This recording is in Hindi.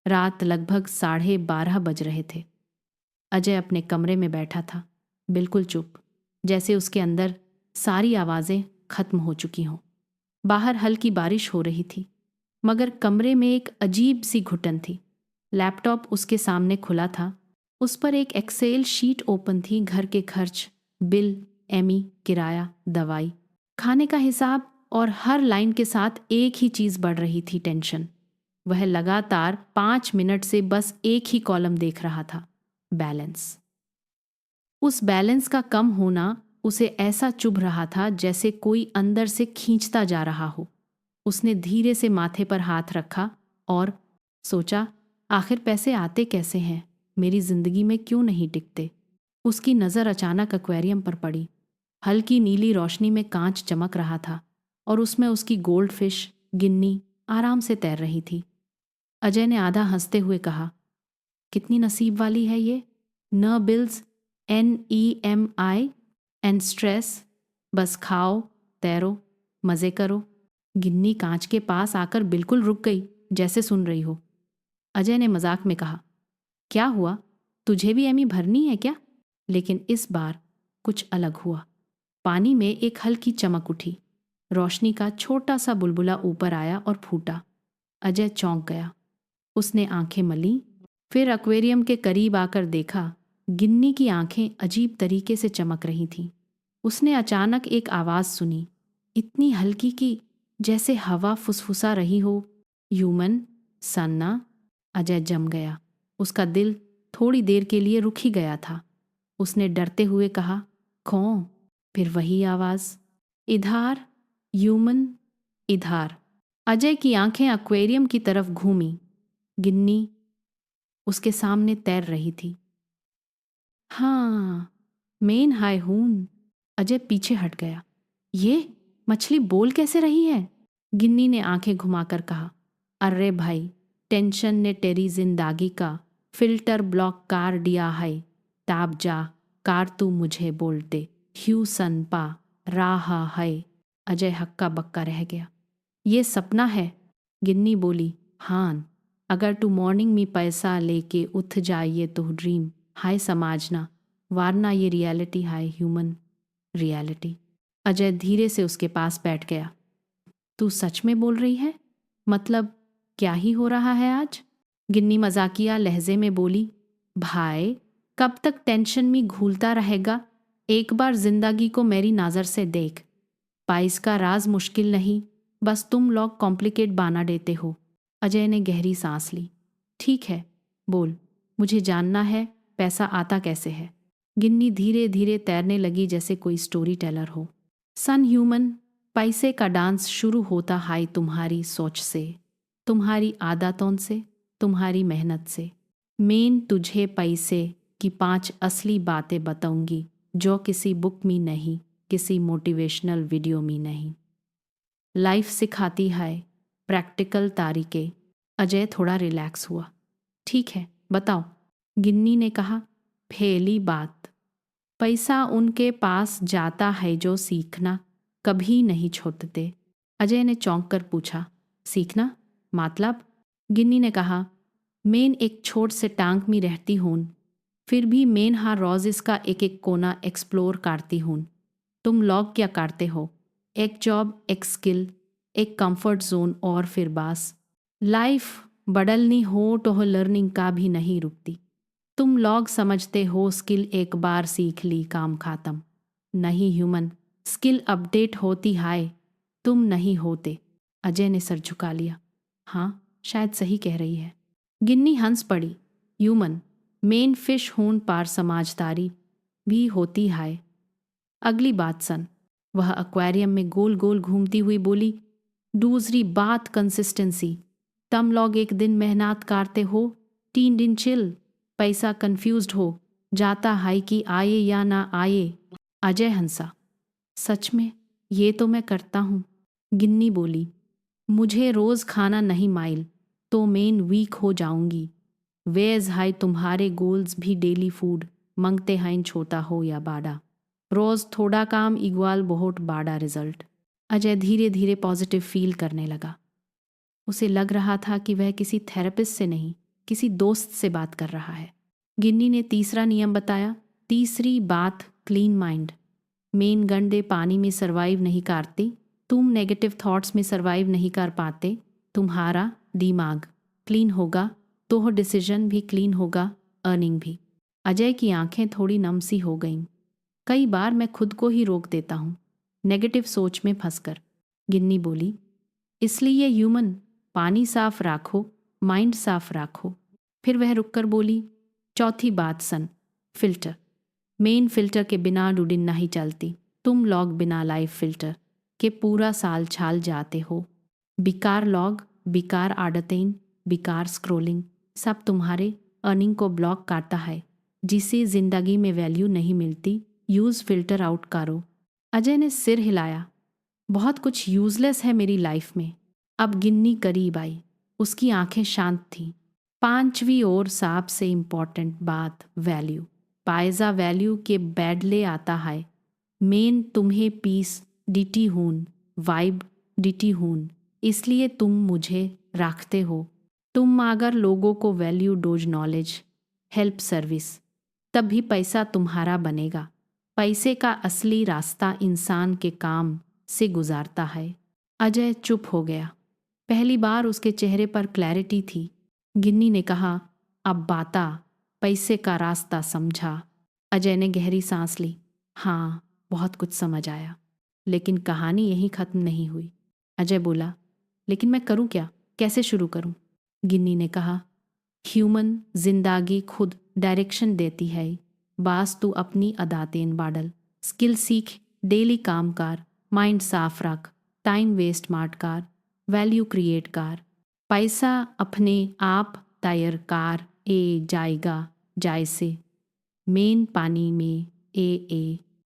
रात लगभग 12:30 बज रहे थे। अजय अपने कमरे में बैठा था, बिल्कुल चुप, जैसे उसके अंदर सारी आवाज़ें खत्म हो चुकी हों। बाहर हल्की बारिश हो रही थी, मगर कमरे में एक अजीब सी घुटन थी। लैपटॉप उसके सामने खुला था। उस पर एक एक्सेल शीट ओपन थी। घर के खर्च, बिल, एमी, किराया, दवाई, खाने का हिसाब, और हर लाइन के साथ एक ही चीज़ बढ़ रही थी, टेंशन। वह लगातार 5 मिनट से बस एक ही कॉलम देख रहा था, बैलेंस। उस बैलेंस का कम होना उसे ऐसा चुभ रहा था जैसे कोई अंदर से खींचता जा रहा हो। उसने धीरे से माथे पर हाथ रखा और सोचा, आखिर पैसे आते कैसे हैं? मेरी जिंदगी में क्यों नहीं टिकते? उसकी नज़र अचानक एक्वेरियम पर पड़ी। हल्की नीली रोशनी में कांच चमक रहा था और उसमें उसकी गोल्ड फिश, गिन्नी, आराम से तैर रही थी। अजय ने आधा हंसते हुए कहा, कितनी नसीब वाली है ये। न बिल्स, NEMI एंड स्ट्रेस, बस खाओ, तैरो, मज़े करो। गिन्नी कांच के पास आकर बिल्कुल रुक गई, जैसे सुन रही हो। अजय ने मजाक में कहा, क्या हुआ, तुझे भी एमी भरनी है क्या? लेकिन इस बार कुछ अलग हुआ। पानी में एक हल्की चमक उठी। रोशनी का छोटा सा बुलबुला ऊपर आया और फूटा। अजय चौंक गया। उसने आंखें मलीं, फिर एक्वेरियम के करीब आकर देखा। गिन्नी की आंखें अजीब तरीके से चमक रही थीं। उसने अचानक एक आवाज़ सुनी, इतनी हल्की कि जैसे हवा फुसफुसा रही हो, ह्यूमन, सन्ना। अजय जम गया। उसका दिल थोड़ी देर के लिए रुक ही गया था। उसने डरते हुए कहा, कौन? फिर वही आवाज़, इधार, ह्यूमन, इधार। अजय की आंखें एक्वेरियम की तरफ घूमी। गिन्नी उसके सामने तैर रही थी। हाँ, मेन हायहून। अजय पीछे हट गया। ये मछली बोल कैसे रही है? गिन्नी ने आंखें घुमाकर कहा, अरे भाई, टेंशन ने तेरी जिंदगी का फिल्टर ब्लॉक कर दिया है। ताब जा कार तू मुझे बोलते, ह्यू सन पा रहा है। अजय हक्का बक्का रह गया। ये सपना है? गिन्नी बोली, हाँ, अगर तू मॉर्निंग में पैसा लेके उठ जाइए तो ड्रीम हाय समझना, वारना ये रियलिटी हाय, ह्यूमन रियलिटी। अजय धीरे से उसके पास बैठ गया। तू सच में बोल रही है? मतलब क्या ही हो रहा है आज? गिन्नी मजाकिया लहजे में बोली, भाई, कब तक टेंशन में घूलता रहेगा? एक बार जिंदगी को मेरी नज़र से देख। पाइस का राज मुश्किल नहीं, बस तुम लोग कॉम्प्लिकेट बना देते हो। अजय ने गहरी सांस ली। ठीक है, बोल, मुझे जानना है, पैसा आता कैसे है? गिन्नी धीरे धीरे तैरने लगी जैसे कोई स्टोरी टेलर हो। सन ह्यूमन, पैसे का डांस शुरू होता है तुम्हारी सोच से, तुम्हारी आदतों से, तुम्हारी मेहनत से। मैं तुझे पैसे की 5 असली बातें बताऊंगी जो किसी बुक में नहीं, किसी मोटिवेशनल वीडियो में नहीं। लाइफ सिखाती है प्रैक्टिकल तरीके। अजय थोड़ा रिलैक्स हुआ। ठीक है, बताओ, गिन्नी ने कहा। पहली बात, पैसा उनके पास जाता है जो सीखना कभी नहीं छोड़ते। अजय ने चौंक कर पूछा, सीखना मतलब? गिन्नी ने कहा, मैं एक छोट से टांग में रहती हूँ, फिर भी मैं हर रोज इसका एक एक कोना एक्सप्लोर करती हूँ। तुम लोग क्या करते हो? एक जॉब, एक स्किल, एक कंफर्ट जोन और फिर बस। लाइफ बदलनी हो तो लर्निंग का भी नहीं रुकती। तुम लोग समझते हो स्किल एक बार सीख ली काम खत्म। नहीं ह्यूमन, स्किल अपडेट होती है, तुम नहीं होते। अजय ने सर झुका लिया। हाँ, शायद सही कह रही है। गिन्नी हंस पड़ी। ह्यूमन, मेन फिश होन पार समझदारी भी होती है। अगली बात सन। वह एक्वेरियम में गोल गोल घूमती हुई बोली, दूसरी बात कंसिस्टेंसी। तुम लोग एक दिन मेहनत करते हो, 3 दिन चिल, पैसा कंफ्यूज्ड हो जाता है कि आए या ना आए। अजय हंसा। सच में ये तो मैं करता हूँ। गिन्नी बोली, मुझे रोज खाना नहीं माइल तो मैं वीक हो जाऊंगी। वेज हाई तुम्हारे गोल्स भी डेली फूड मंगते हैं, छोटा हो या बड़ा। रोज थोड़ा काम इक्वल बहुत बड़ा रिजल्ट। अजय धीरे धीरे पॉजिटिव फील करने लगा। उसे लग रहा था कि वह किसी थेरेपिस्ट से नहीं, किसी दोस्त से बात कर रहा है। गिन्नी ने तीसरा नियम बताया। तीसरी बात, क्लीन माइंड। मेन गंडे पानी में सरवाइव नहीं करते। तुम नेगेटिव थॉट्स में सरवाइव नहीं कर पाते। तुम्हारा दिमाग क्लीन होगा तो डिसीजन भी क्लीन होगा, अर्निंग भी। अजय की आंखें थोड़ी नम सी हो गईं। कई बार मैं खुद को ही रोक देता हूँ नेगेटिव सोच में फंसकर। गिन्नी बोली, इसलिए ह्यूमन, पानी साफ राखो, माइंड साफ राखो। फिर वह रुककर बोली, चौथी बात सन, फिल्टर। मेन फिल्टर के बिना डूडिन नहीं चलती। तुम लॉग बिना लाइफ फिल्टर के पूरा साल छाल जाते हो। बेकार लॉग, बेकार आदतें, बेकार स्क्रोलिंग, सब तुम्हारे अर्निंग को ब्लॉक करता है, जिसे जिंदगी में वैल्यू नहीं मिलती। यूज़ फिल्टर आउट करो। अजय ने सिर हिलाया। बहुत कुछ यूजलेस है मेरी लाइफ में। अब गिन्नी करीब आई। उसकी आंखें शांत थीं। पांचवी और सबसे इम्पॉर्टेंट बात, वैल्यू। पायजा वैल्यू के बैडले आता है। मेन तुम्हें पीस डिटी हून, वाइब डिटी हून, इसलिए तुम मुझे रखते हो। तुम अगर लोगों को value dose knowledge, help service, तब भी पैसा तुम्हारा बनेगा। पैसे का असली रास्ता इंसान के काम से गुजारता है। अजय चुप हो गया। पहली बार उसके चेहरे पर क्लैरिटी थी। गिन्नी ने कहा, अब बाता पैसे का रास्ता समझा। अजय ने गहरी सांस ली। हाँ, बहुत कुछ समझ आया, लेकिन कहानी यहीं ख़त्म नहीं हुई। अजय बोला, लेकिन मैं करूं क्या, कैसे शुरू करूं? गिन्नी ने कहा, ह्यूमन जिंदगी खुद डायरेक्शन देती है। बास तू अपनी अदातें बाडल, स्किल सीख, डेली काम कर, माइंड साफ रख, टाइम वेस्ट मार्ट कर, वैल्यू क्रिएट कर। पैसा अपने आप तैयार कार ए जाएगा जैसे मेन पानी में ए